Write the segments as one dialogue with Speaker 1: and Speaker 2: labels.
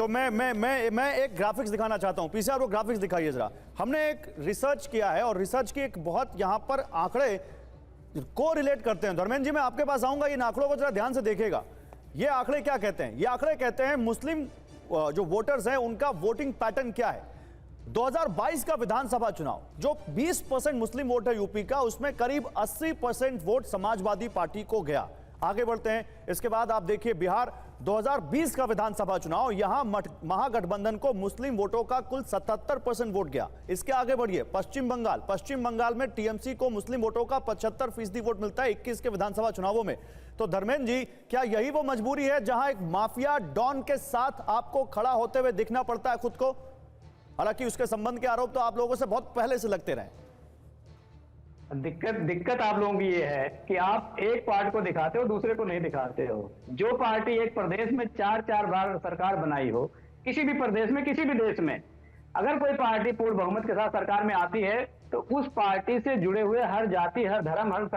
Speaker 1: तो मैं एक ग्राफिक्स दिखाना चाहता हूं। पीछे आप वो ग्राफिक्स दिखाइए जरा। हमने एक रिसर्च किया है और रिसर्च की एक बहुत यहां पर आंकड़े को रिलेट करते हैं। धर्मेंद्र जी, मैं आपके पास आऊंगा, इन आंकड़ों को जरा ध्यान से देखिएगा। ये आंकड़े क्या कहते हैं? ये आंकड़े कहते हैं मुस्लिम जो वोटर्स हैं उनका वोटिंग पैटर्न क्या है। 2022 का विधानसभा चुनाव, जो 20% मुस्लिम वोट है यूपी का, उसमें करीब 80% वोट समाजवादी पार्टी को गया। आगे बढ़ते हैं, इसके बाद आप देखिए बिहार 2020 का विधानसभा चुनाव, यहां महागठबंधन को मुस्लिम वोटों का कुल 77% वोट गया। इसके आगे बढ़िए, पश्चिम बंगाल में टीएमसी को मुस्लिम वोटों का 75% वोट मिलता है 21 के विधानसभा चुनावों में। तो धर्मेंद्र जी, क्या यही वो मजबूरी है जहां एक माफिया डॉन के साथ आपको खड़ा होते हुए दिखना पड़ता है खुद को? हालांकि उसके संबंध के आरोप तो आप लोगों से बहुत पहले से लगते रहे।
Speaker 2: दिक्कत आप लोगों की ये है कि आप एक पार्ट को दिखाते हो, दूसरे को नहीं दिखाते हो। जो पार्टी एक प्रदेश में 4 बार सरकार बनाई हो, किसी भी प्रदेश में, किसी भी देश में, अगर कोई पार्टी पूर्ण बहुमत के साथ सरकार में आती है तो उस पार्टी से जुड़े हुए हर जाति, हर धर्म, हर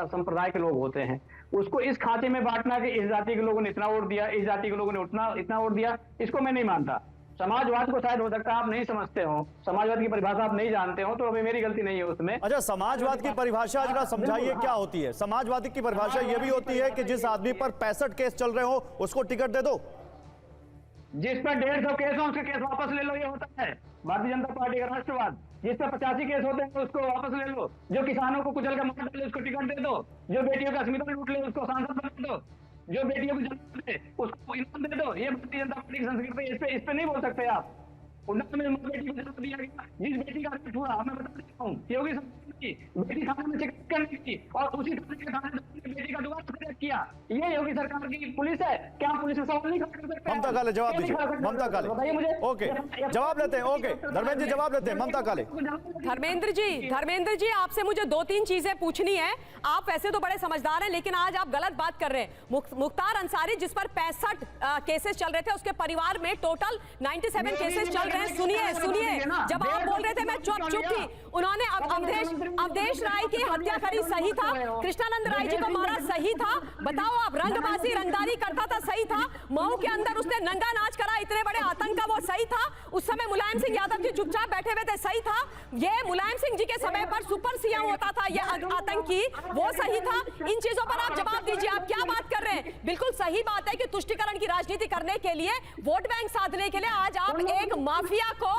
Speaker 2: संप्रदाय के लोग होते हैं। उसको इस खाते में बांटना कि इस जाति के लोगों ने इतना वोट दिया, इस जाति के लोगों ने इतना वोट दिया, इसको मैं नहीं मानता। समाजवाद को शायद हो सकता है आप नहीं समझते हो, समाजवाद की परिभाषा आप नहीं जानते हो, तो अभी मेरी गलती नहीं है उसमें।
Speaker 1: अच्छा, समाजवाद की परिभाषा जरा समझाइए, क्या होती है? समाजवादी की परिभाषा ये भी होती है कि जिस आदमी पर 65 केस चल रहे हो उसको टिकट दे दो?
Speaker 2: जिस पर 150 केस हो उसके केस वापस ले लो, ये होता है भारतीय जनता पार्टी का राष्ट्रवाद। जिस पर 85 केस होते हैं उसको वापस ले लो। जो किसानों को कुचल कर मार डाले उसको टिकट दे दो। जो बेटियों का अस्मिता लूट ले उसको सांसद बना दो। जो बेटियों को जन्म दे उसको इनाम दे दो। ये भारतीय जनता पार्टी की संस्कृति है। इस पे नहीं बोल सकते आप। 19 में बेटी को जन्म दिया गया, जिस बेटी का रेप हुआ, मैं बता देता हूँ, योगी सरकार की बेटी थाने में शिकायत करनी थी और उसी थाने बेटी का दोबारा किया। ये योगी सरकार की पुलिस है क्या? पुलिस में सवाल नहीं कर सकते?
Speaker 1: ममता काले जवाब दीजिए। ममता काले बताइए मुझे। ओके, जवाब लेते हैं। ओके धर्मेंद्र जी जवाब लेते हैं। ममता काले।
Speaker 3: धर्मेंद्र जी आपसे मुझे 2-3 चीजें पूछनी है। आप वैसे तो बड़े समझदार हैं, लेकिन आज आप गलत बात कर रहे हैं। मुख्तार अंसारी जिस पर 65 केसेस चल रहे थे, उसके परिवार में टोटल 97 केसेस चल रहे हैं। सुनिए, जब आप बोल रहे थे मैं चुप थी। उन्होंने अवधेश राय की हत्या करी, सही था। कृष्णानंद राय जी को मारा, सही था। बताओ आप, रंगबाजी रंगदारी करता था, सही था। मऊ के अंदर उसने नंगा नाच करा, इतने बड़े आतंक का, वो सही था। उस समय मुलायम सिंह यादव जी चुपचाप बैठे हुए थे, सही था। ये मुलायम सिंह जी के समय पर सुपर सीएम होता था ये आतंकी, वो सही था। इन चीजों पर आप जवाब दीजिए। आप क्या बात कर रहे हैं? बिल्कुल सही बात है कि तुष्टीकरण की राजनीति करने के लिए, वोट बैंक साधने के लिए आज आप एक माफिया को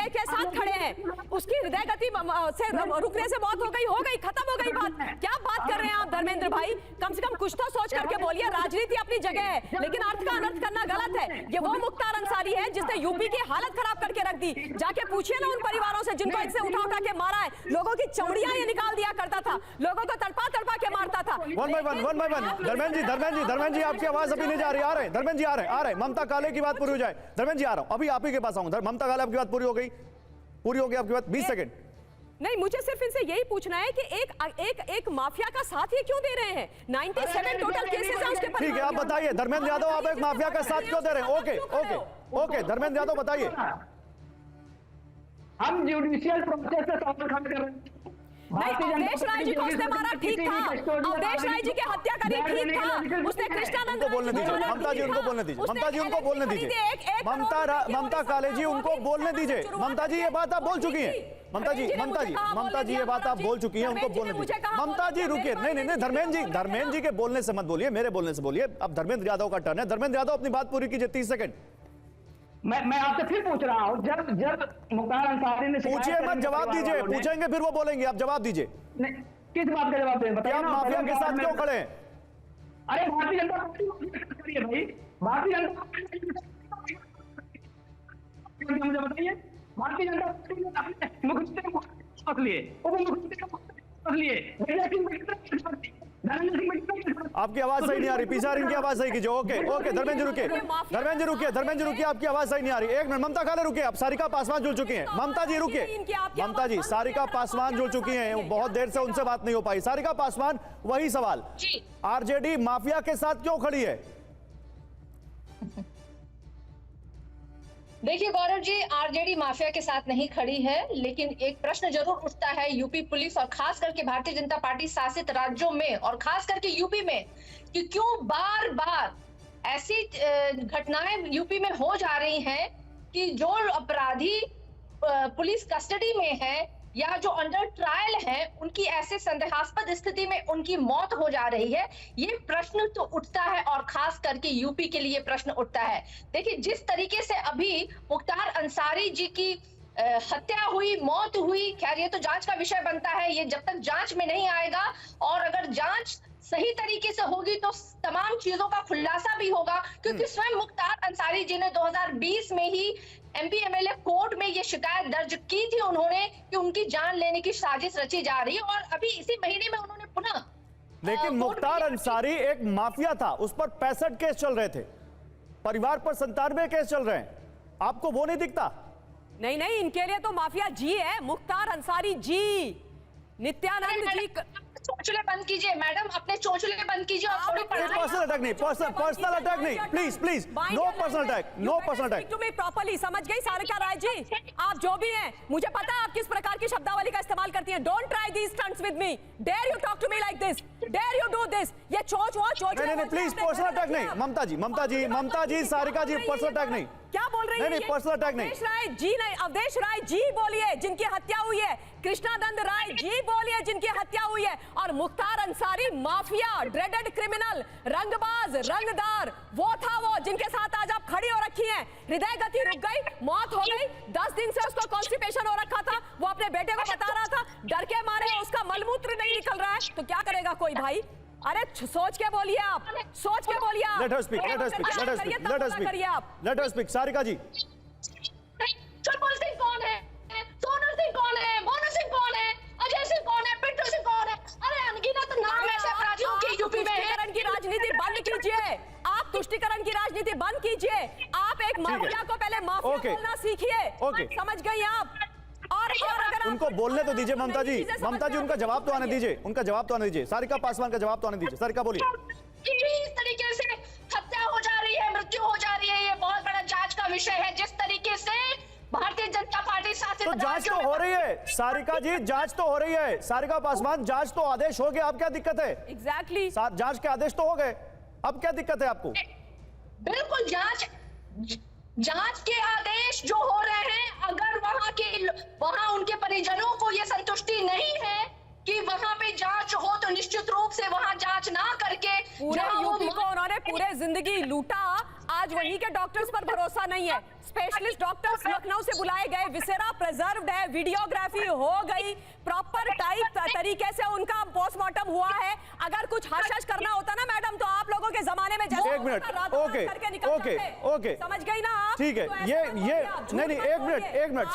Speaker 3: के साथ खड़े हैं। उसकी हृदय गति से रुकने से मौत हो गई, खत्म हो गई बात। क्या बात कर रहे हैं आप धर्मेंद्र भाई? कम से कम कुछ तो सोच करके बोलिए। राजनीति अपनी जगह है, लेकिन अर्थ का अनर्थ करना गलत है। ये वो मुख्तार अंसारी है जिसने यूपी की हालत खराब करके रख दी। जाके पूछिए ना उन परिवारों से जिनको इससे उठा के मारा है। लोगों की चमड़ियां ये निकाल दिया करता था, लोगों को तड़पा के मारता था।
Speaker 1: One by one. Dharmendra ji आपकी आवाज अभी नहीं जा रही। आ रहे धर्मेंद्र जी, आ रहे। ममता काले की बात पूरी हो जाए। धर्मेंद्र जी आ रहा हूं, अभी आप ही के पास आऊंगा। ममता काले आपकी बात पूरी हो गई आपकी बात? 20 सेकंड।
Speaker 3: नहीं, मुझे सिर्फ इनसे यही पूछना है कि एक माफिया का साथ ये क्यों दे रहे हैं? 97 टोटल केसेस हैं उसके पर।
Speaker 1: ठीक है, आप बताइए धर्मेंद्र यादव, आप एक माफिया का साथ क्यों दे रहे हैं? ओके धर्मेंद्र यादव बताइए।
Speaker 2: हम जुडिशियल प्रोसेस से सवाल खड़े कर रहे हैं।
Speaker 3: अवधेश राय जी को उसने मारा, ठीक था। अवधेश राय जी की हत्या करी, ठीक था। उसने कृष्णानंद
Speaker 1: को बोलने दीजिए। ममता जी उनको बोलने दीजिए। ममता काले जी उनको बोलने दीजिए। ममता जी ये बात आप बोल चुकी हैं। ममता जी ये बात आप बोल चुकी हैं, उनको बोलने दीजिए। ममता जी रुकिए। नहीं धर्मेंद्र जी के बोलने से मत बोलिए, मेरे बोलने से बोलिए। अब धर्मेंद्र यादव का टर्न है। धर्मेंद्र यादव अपनी बात पूरी कीजिए, 30 सेकंड।
Speaker 2: मैं आपसे फिर पूछ रहा हूं, जब मुख्तार अंसारी ने
Speaker 1: पूछिए मत, जवाब दीजिए। पूछेंगे फिर वो बोलेंगे, आप जवाब दीजिए।
Speaker 2: किस बात का जवाब दें? बताइए
Speaker 1: आप माफिया के साथ क्यों खड़े हैं?
Speaker 2: अरे भारतीय जनता पार्टी है भाई, भारतीय जनता पार्टी मुझे बताइए। भारतीय जनता पार्टी ने अपने मुख्यमंत्री को लिए, उप मुख्यमंत्री को लिए,
Speaker 1: आपकी आवाज सही नहीं आ रही। पीछे इनकी आवाज सही कीजिए। ओके धर्मेंद्र रुकिए। आपकी आवाज सही नहीं आ रही। एक मिनट, ममता काले रुकिए। आप सारिका पासवान जुड़ चुकी हैं। ममता जी रुकिए। ममता जी, सारिका पासवान जुड़ चुकी हैं, बहुत देर से उनसे बात नहीं हो पाई। सारिका पासवान, वही सवाल, आरजेडी माफिया के साथ क्यों खड़ी है?
Speaker 4: देखिए गौरव जी, आरजेडी माफिया के साथ नहीं खड़ी है, लेकिन एक प्रश्न जरूर उठता है यूपी पुलिस और खास करके भारतीय जनता पार्टी शासित राज्यों में और खास करके यूपी में कि क्यों बार बार ऐसी घटनाएं यूपी में हो जा रही हैं कि जो अपराधी पुलिस कस्टडी में है या जो अंडर ट्रायल है, उनकी ऐसे संदेहास्पद स्थिति में उनकी मौत हो जा रही है। ये प्रश्न तो उठता है और खास करके यूपी के लिए प्रश्न उठता है। देखिए, जिस तरीके से अभी मुख्तार अंसारी जी की हत्या हुई, मौत हुई, खैर ये तो जांच का विषय बनता है, ये जब तक जांच में नहीं आएगा और अगर जांच सही तरीके से होगी तो तमाम चीजों का खुलासा भी होगा, क्योंकि स्वयं मुख्तार अंसारी जी ने 2020 में ही एमपी एमएलए कोर्ट में ये शिकायत दर्ज की थी उन्होंने कि उनकी जान लेने की साजिश रची जा रही है, और अभी इसी महीने में उन्होंने पुनः
Speaker 1: लेकिन मुख्तार अंसारी एक माफिया था, उस पर 65 केस चल रहे थे, परिवार पर 97 केस चल रहे हैं, आपको वो नहीं दिखता?
Speaker 3: नहीं नहीं, इनके लिए तो माफिया जी है, मुख्तार अंसारी जी। नित्यानंद जी
Speaker 4: चोचले बंद कीजिए मैडम, अपने चोचले बंद कीजिए और थोड़ी
Speaker 1: पर्सनल अटैक नहीं, पर्सनल अटैक नहीं, please please, no personal attack, no personal attack.
Speaker 3: To me properly, समझ गई सारिका राय जी? आप जो भी हैं, मुझे पता है आप किस प्रकार की शब्दावली का इस्तेमाल करती हैं। Don't try these stunts with me, dare you talk to me like this, dare you do this. ये चोच
Speaker 1: नहीं, प्लीज पर्सनल अटैक नहीं। ममता जी, सारिका जी, पर्सनल अटैक नहीं।
Speaker 3: क्या बोल रही है?
Speaker 1: नहीं, पर्सनल अटैक नहीं।
Speaker 3: अवधेश राय जी नहीं, अवधेश राय जी बोलिए जिनकी हत्या हुई है, कृष्णानंद राय जी बोलिए जिनकी हत्या हुई है, और Mukhtar Ansari mafia, dreaded criminal, रंगबाज, रंगदार, वो था वो जिनके साथ आज आप खड़ी हो रखी हैं। हृदय गति रुक गई, मौत हो गई, 10 दिन से उसको कॉन्स्टिपेशन हो रखा था, वो अपने बेटे को बता रहा था, डर के मारे उसका मलमूत्र नहीं निकल रहा है, तो क्या करेगा कोई भाई? अरे सोच के बोलिए आप, सोच के बोलिए आप।
Speaker 1: Let her speak, let her speak, Sarika जी।
Speaker 4: चुलबुल सिंह कौन है? सोनू सिंह कौन है? मोनू सिंह कौन है? अजय सिंह कौन है? पिंटू सिंह कौन है? अरे अनगिनत नाम ऐसे अपराधियों के यूपी में है।
Speaker 3: तुष्टिकरण की राजनीति बंद कीजिए, आप तुष्टिकरण की राजनीति बंद कीजिए। आप एक माफिया को पहले माफिया बोलना सीखिए, समझ गई आप? और अगर
Speaker 1: उनको बोलने तो दीजिए ममता जी, उनका जवाब तो आने दीजिए, सारिका पासवान का जवाब तो आने दीजिए। सारिका बोलिए।
Speaker 4: इस तरीके से हत्या हो जा रही है, मृत्यु हो जा रही है, ये बहुत बड़ा जांच का विषय है। जिस तरीके से भारतीय जनता पार्टी शासित
Speaker 1: तो जांच तो हो रही है सारिका जी, जांच तो हो रही है। सारिका पासवान, जांच तो आदेश हो गए, अब क्या दिक्कत है?
Speaker 3: एग्जैक्टली,
Speaker 1: जांच के आदेश तो हो गए, अब क्या दिक्कत है आपको?
Speaker 4: बिल्कुल, जांच के आदेश जो हो रहे हैं, अगर वहां उनके परिजनों को यह संतुष्टि नहीं है कि वहां पे जांच हो, तो निश्चित रूप से वहां जांच ना करके
Speaker 3: पूरे यूपी को उन्होंने पूरे जिंदगी लूटा, आज वहीं के डॉक्टर्स पर भरोसा नहीं है। स्पेशलिस्ट डॉक्टर्स लखनऊ से बुलाए गए, विसेरा प्रिजर्व्ड है, वीडियोग्राफी हो गई, प्रॉपर टाइप तरीके से उनका पोस्टमार्टम हुआ है। अगर कुछ हश करना होता ना मैडम, तो आप लोगों के जमाने में जैसे
Speaker 1: एक मिनट, ओके,
Speaker 3: समझ गई ना आप?
Speaker 1: ठीक है,
Speaker 3: तो
Speaker 1: ये नहीं, एक मिनट